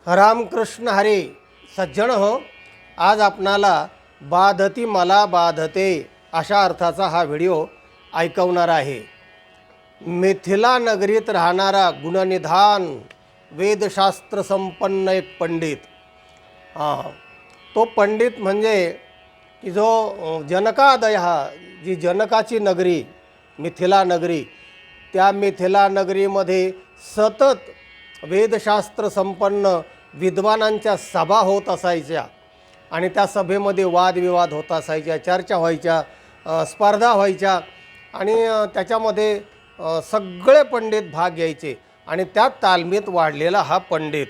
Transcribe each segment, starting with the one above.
रामकृष्ण हरी सज्जन हो, आज आपणाला बाधती मला बाधते अशा अर्थाचा हा व्हिडिओ ऐकवणार आहे। मिथिला नगरीत राहणारा गुणनिधान वेदशास्त्र संपन्न एक पंडित, तो पंडित म्हणजे की जो जनकादय, जी जनकाची नगरी मिथिला नगरी, त्या मिथिला नगरीमध्ये सतत वेदशास्त्र संपन्न विद्वानांच्या सभा होत असायच्या आणि त्या सभेमध्ये वादविवाद होत असायच्या, चर्चा व्हायच्या, स्पर्धा व्हायच्या आणि त्याच्यामध्ये सगळे पंडित भाग घ्यायचे आणि त्या तालमीत वाढलेला हा पंडित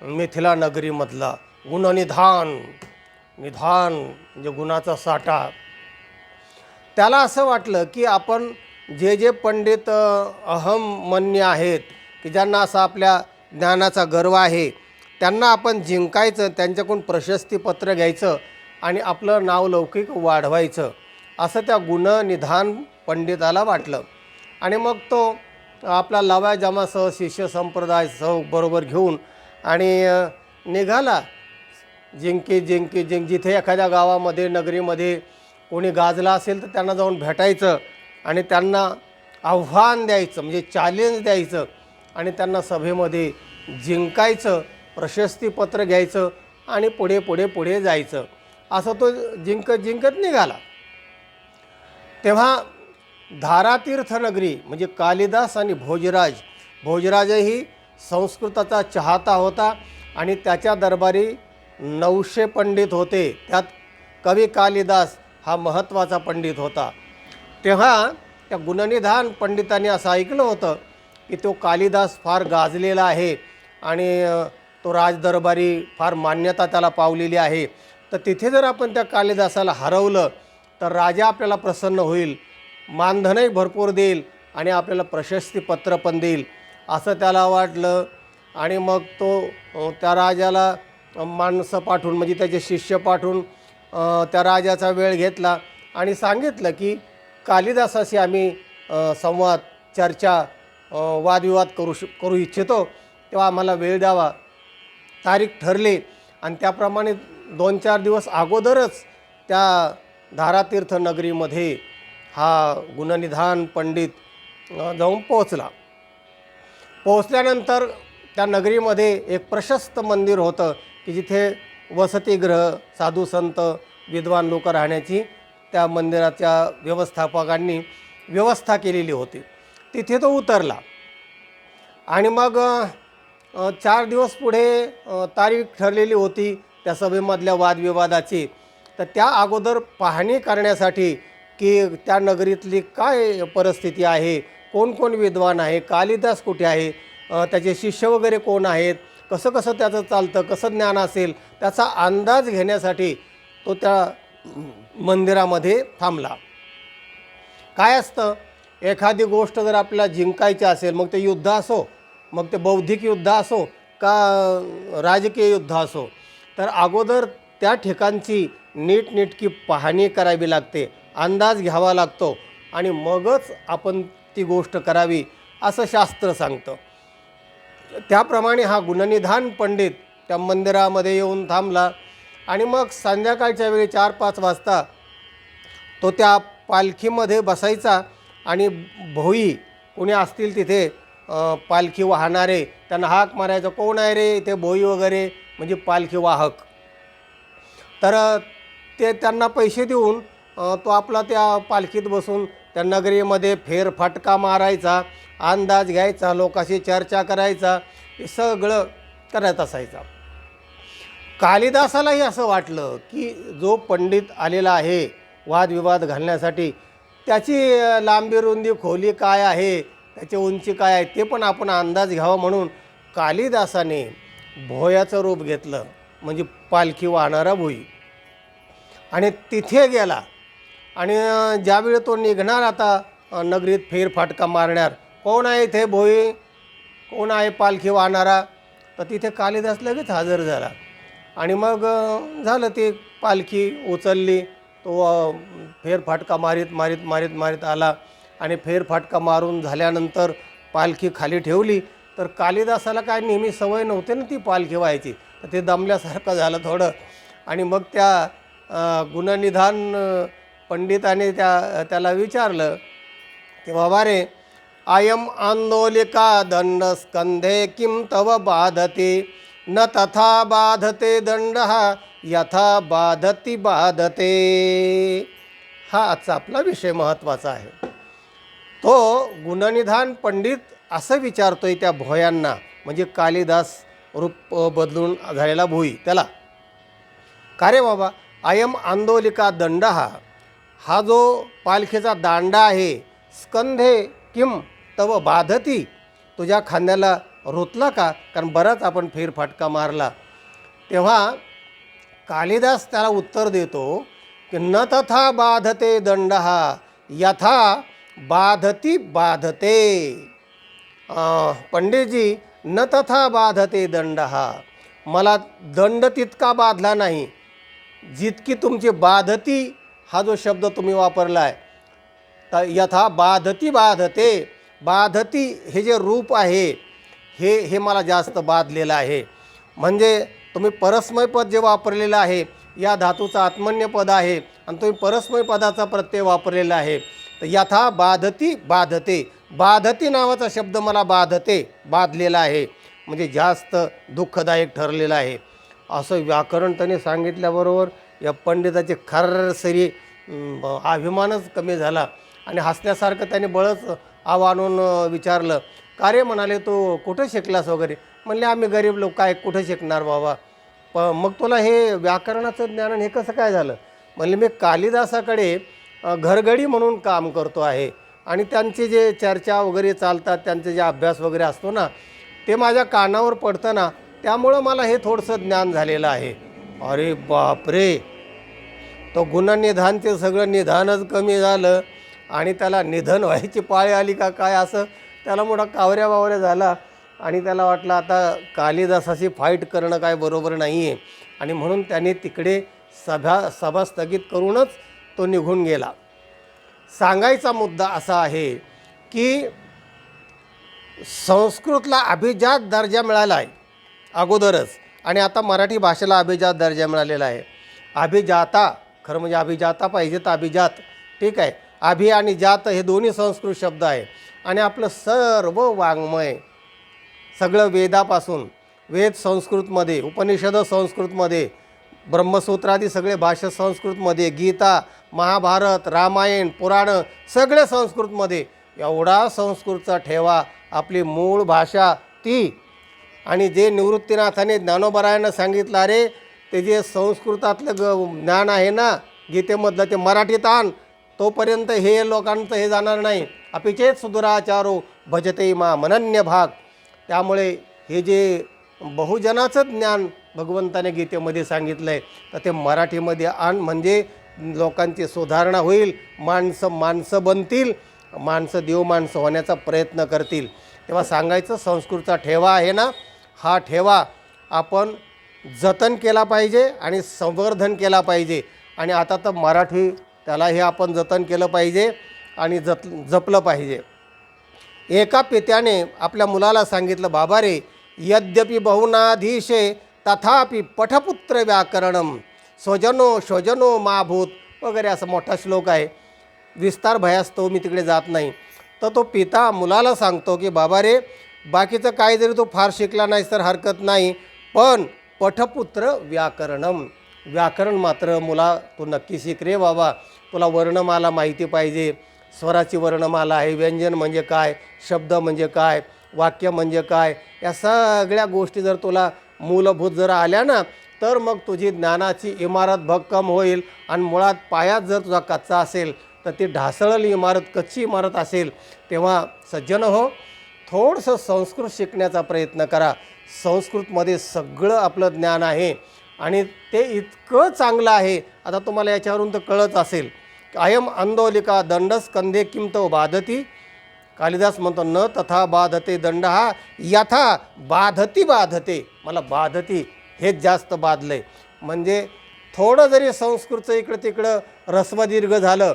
मिथिला नगरीमधला गुणनिधान, निधान म्हणजे गुणाचा साठा। त्याला असं वाटलं की आपण जे जे पंडित अहमन्य आहेत, की ज्यांना असा आपल्या ज्ञानाचा गर्व आहे, त्यांना आपण जिंकायचं, त्यांच्याकडून प्रशस्तीपत्र घ्यायचं आणि आपलं नावलौकिक वाढवायचं, असं त्या गुणनिधान पंडिताला वाटलं। आणि मग तो आपला लवाजमासह शिष्य संप्रदायासह बरोबर घेऊन आणि निघाला। जिथे एखाद्या गावामध्ये नगरीमध्ये कोणी गाजला असेल तर त्यांना जाऊन भेटायचं आणि त्यांना आव्हान द्यायचं, म्हणजे चॅलेंज द्यायचं आणि त्यांना सभेमध्ये जिंकायचं, प्रशस्तीपत्र घ्यायचं आणि पुढे जायचं। असं तो जिंकत निघाला। तेव्हा धारातीर्थ नगरी म्हणजे कालिदास आणि भोजराजही संस्कृताचा चाहता होता आणि त्याच्या दरबारी 900 पंडित होते, त्यात कवी कालिदास हा महत्त्वाचा पंडित होता। तेव्हा त्या गुणनिधान पंडितांनी असं ऐकलं होतं की तो कालिदास फार गाजलेला आहे आणि तो राजदरबारी फार मान्यता त्याला पावलेली आहे, तर तिथे जर आपण त्या कालिदासाला हरवलं तर राजा आपल्याला प्रसन्न होईल, मानधनही भरपूर देईल आणि आपल्याला प्रशस्तीपत्र पण देईल, असं त्याला वाटलं। आणि मग तो त्या राजाला माणसं पाठवून, म्हणजे त्याचे शिष्य पाठवून त्या राजाचा वेळ घेतला आणि सांगितलं की कालिदासाशी आम्ही संवाद, चर्चा, वादविवाद करू इच्छितो, तेव्हा आम्हाला वेळ द्यावा। तारीख ठरली आणि त्याप्रमाणे 2-4 दिवस अगोदरच त्या धारातीर्थ नगरीमध्ये हा गुणनिधान पंडित जाऊन पोहोचल्यानंतर त्या नगरीमध्ये एक प्रशस्त मंदिर होतं की जिथे वसतिगृह, साधू संत, विद्वान लोक राहण्याची त्या मंदिराच्या व्यवस्थापकांनी व्यवस्था केलेली होती। तिथे तो उतरला आणि मग 4 दिवस पुढे तारीख ठरलेली होती त्या सभेमधल्या वादविवादाची। तर त्या अगोदर पाहणी करण्यासाठी की त्या नगरीतली काय परिस्थिती आहे, कोण विद्वान आहे, कालिदास कुठे आहे, त्याचे शिष्य वगैरे कोण आहेत, कसं त्याचं चालतं, कसं ज्ञान असेल, त्याचा अंदाज घेण्यासाठी तो त्या मंदिरामध्ये थांबला। काय असतं, एखादी गोष्ट जर आपल्याला जिंकायची असेल, मग ते युद्ध असो, मग ते बौद्धिक युद्ध असो का राजकीय युद्ध असो, तर अगोदर त्या ठिकाणची नीटनेटकी पाहणी करावी लागते, अंदाज घ्यावा लागतो आणि मगच आपण ती गोष्ट करावी, असं शास्त्र सांगतं। त्याप्रमाणे हा गुणनिधान पंडित त्या मंदिरामध्ये येऊन थांबला आणि मग संध्याकाळच्या वेळी 4-5 वाजता तो त्या पालखीमध्ये बसायचा आणि भोई कोणी असतील तिथे पालखी वाहणारे त्यांना हाक मारायचं, कोण आहे रे इथे भोई वगैरे, म्हणजे पालखी वाहक। तर ते त्यांना पैसे देऊन तो आपला त्या पालखीत बसून त्या नगरीमध्ये फेरफटका मारायचा, अंदाज घ्यायचा, लोकांशी चर्चा करायचा, हे सगळं करत असायचा। कालिदासालाही असं वाटलं की जो पंडित आलेला आहे वादविवाद घालण्यासाठी, त्याची लांबी रुंदी खोली काय आहे, त्याची उंची काय आहे, ते पण आपण अंदाज घ्यावा म्हणून कालिदासाने भोयाचं रूप घेतलं, म्हणजे पालखी वाहणारा भोई, आणि तिथे गेला। आणि ज्यावेळी तो निघणार आता नगरीत फेरफटका मारणार, कोण आहे इथे भोई, कोण आहे पालखी वाहणारा, तर तिथे कालिदास लगेच हजर झाला आणि मग झालं, ती पालखी उचलली, तो फेरफटका मारीत आला आणि फेरफटका मारून झाल्यानंतर पालखी खाली ठेवली। तर कालिदासाला काय नेहमी सवय नव्हते ना ती पालखी व्हायची, तर ते दमल्यासारखं झालं थोडं. आणि मग त्या गुणनिधान पंडिताने त्याला विचारलं की बाबा रे, अयम आंदोलिका दंड स्कंधे किम तव बाधते, न तथा बाधते दंड यथा बाधती बाधते. हा आजचा आपला विषय महत्त्वाचा आहे. तो गुणनिधान पंडित असं विचारतोय त्या भोयांना, म्हणजे कालिदास रूप बदलून झालेला भोई त्याला, का रे बाबा, अयम आंदोलिका दंड हा जो पालखीचा दांडा आहे, स्कंधे किम तव बाधती, तुझ्या खांद्याला रोतला का? कारण बराच आपण फेरफाटका मारला. तेव्हा कालिदास त्याला उत्तर देतो की न तथा बाधते दंड यथा बाधती बाधते. पंडितजी, न तथा बाधते दंड मला दंड तितका बाधला नाही जितकी तुमची बाधती हा जो शब्द तुम्ही वापरला आहे, तर यथा बाधती बाधते, बाधती हे जे रूप आहे हे मला जास्त बाधलेलं आहे. म्हणजे तुम्ही परस्मय पद जे वापरलेलं आहे, या धातूचा आत्मन्य पद आहे आणि तुम्ही परस्मय पदाचा प्रत्यय वापरलेला आहे. तर यथा बाधती बाधते, बाधती नावाचा शब्द मला बाधलेला आहे, म्हणजे जास्त दुःखदायक ठरलेलं आहे. असं व्याकरण त्याने सांगितल्याबरोबर या पंडिताचे खरसरी अभिमानच कमी झाला आणि हसण्यासारखं त्याने बळच आणून विचारलं, का रे म्हणाले, तू कुठं शिकलास वगैरे? म्हणले, आम्ही गरीब लोक काय कुठं शिकणार बाबा, मग तुला हे व्याकरणाचं ज्ञान हे कसं काय झालं? म्हणले, मी कालिदासाकडे घरगडी म्हणून काम करतो आहे आणि त्यांचे जे चर्चा वगैरे चालतात, त्यांचे जे अभ्यास वगैरे असतो ना, ते माझ्या कानावर पडतं ना, त्यामुळं मला हे थोडंसं ज्ञान झालेलं आहे. अरे बापरे, तो गुणनिधानचे सगळं निधानच कमी झालं आणि त्याला निधन व्हायची पाळी आली का काय, असं त्याला मोठा कावऱ्या बावऱ्या झाला आणि त्याला वाटलं आता कालिदासाशी फाईट करणं काय बरोबर नाही आहे. आणि म्हणून त्याने तिकडे सभा स्थगित करूनच तो निघून गेला. सांगायचा मुद्दा असा आहे की संस्कृतला अभिजात दर्जा मिळाला आहे अगोदरच, आणि आता मराठी भाषेला अभिजात दर्जा मिळालेला आहे. अभिजाता, खरं म्हणजे अभिजाता पाहिजे तर अभिजात, ठीक आहे. अभि आणि जात हे दोन्ही संस्कृत शब्द आहे. आणि आपलं सर्व वाङ्मय सगळं वेदापासून, वेद संस्कृतमध्ये, उपनिषद संस्कृतमध्ये, ब्रह्मसूत्रादी सगळे भाष्य संस्कृतमध्ये, गीता, महाभारत, रामायण, पुराणं सगळे संस्कृतमध्ये. एवढा संस्कृतचा ठेवा, आपली मूळ भाषा ती. आणि जे निवृत्तीनाथाने ज्ञानोबरायानं सांगितलं, अरे ते जे संस्कृतातलं ज्ञान आहे ना गीतेमधलं, ते मराठीत आण, तोपर्यंत हे लोकांचं हे जाणार नाही. अपिचेत सुदुराचारो भजते मा मनन्य भाग. त्यामुळे हे जे बहुजनाचं ज्ञान भगवंताने गीतेमध्ये सांगितलं आहे, तर ते मराठीमध्ये आण, म्हणजे लोकांची सुधारणा होईल, माणसं बनतील, माणसं देव माणसं होण्याचा प्रयत्न करतील. तेव्हा सांगायचं, संस्कृतचा ठेवा आहे ना, हा ठेवा आपण जतन केला पाहिजे आणि संवर्धन केला पाहिजे. आणि आता तर मराठी, त्यालाही आपण जतन केलं पाहिजे आणि जपलं पाहिजे. एका पित्याने आपल्या मुलाला सांगितलं, बाबा रे, यद्यपि बहुनाधीशे तथापि पठपुत्र व्याकरणम स्वजनो शोजनो माभूत वगैरे, असा मोठा श्लोक आहे. विस्तार भयास्तव मी तिकडे जात नाही. तर तो पिता मुलाला सांगतो की बाबा रे, बाकीचं काय जरी तू फार शिकला नाहीस तर हरकत नाही, पण पठपुत्र व्याकरणम, व्याकरण मात्र मुला तू नक्की शिक रे बाबा. तुला वर्णमाला माहिती पाहिजे, स्वराची वर्णमाला आहे, व्यंजन म्हणजे काय, शब्द म्हणजे काय, वाक्य म्हणजे काय, या सगळ्या गोष्टी जर तुला मूलभूत जर आल्या ना, तर मग तुझी ज्ञानाची इमारत भक्कम होईल. आणि मुळात पायात जर तुझा कच्चा असेल तर ती ढासळलेली इमारत, कच्ची इमारत असेल. तेव्हा सज्जन हो, थोडंसं संस्कृत शिकण्याचा प्रयत्न करा. संस्कृतमध्ये सगळं आपलं ज्ञान आहे आणि ते इतकं चांगलं आहे. आता तुम्हाला याच्यावरून तर कळत असेल, अयम आंदोलिका दंडस्कंधे किम तो बाधती. कालिदास म्हणतो, न तथा बाधते दंड यथा बाधती बाधते, मला बाधती हेच जास्त बाधलं आहे. म्हणजे थोडं जरी संस्कृतचं इकडं तिकडं ऱ्हस्व दीर्घ झालं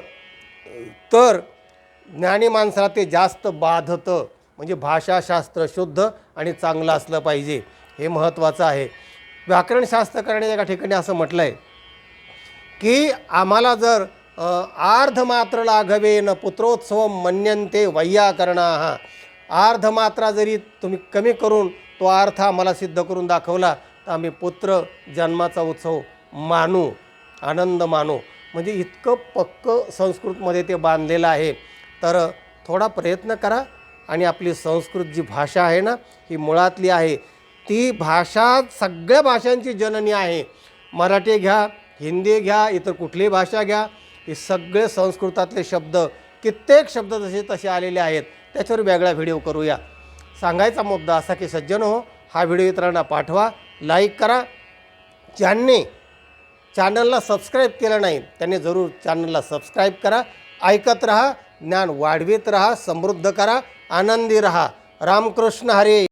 तर ज्ञानी माणसाला ते जास्त बाधतं. म्हणजे भाषाशास्त्र शुद्ध आणि चांगलं असलं पाहिजे, हे महत्त्वाचं आहे. व्याकरणशास्त्र करण्याच्या एका ठिकाणी असं म्हटलं आहे की आम्हाला जर आर्धमात्र लाघवेन पुत्रोत्सव मन्यन्ते वैयाकरणाः, आर्धमात्रा जरी तुम्ही कमी करून तो अर्थ आम्हाला सिद्ध करून दाखवला तर आम्ही पुत्र जन्माचा उत्सव मानू, आनंद मानू. म्हणजे इतकं पक्क संस्कृतमध्ये ते बांधलेलं आहे. तर थोडा प्रयत्न करा आणि आपली संस्कृत जी भाषा आहे ना, ही मुळातली आहे. ती भाषा सगळ्या भाषांची जननी आहे. मराठी घ्या, हिंदी घ्या, इतर कुठलीही भाषा घ्या, हे सगळे संस्कृतातले शब्द, कित्येक शब्द जसे तसे आलेले आहेत. त्याच्यावर वेगळा व्हिडिओ करूया. सांगायचा मुद्दा असा की सज्जनो, हा व्हिडिओ इतरांना पाठवा, लाईक करा. ज्यांनी चॅनलला सबस्क्राईब केलं नाही त्यांनी जरूर चॅनलला सबस्क्राईब करा. ऐकत रहा, ज्ञान वाढवित रहा, समृद्ध करा, आनंदी रहा. रामकृष्ण हरी.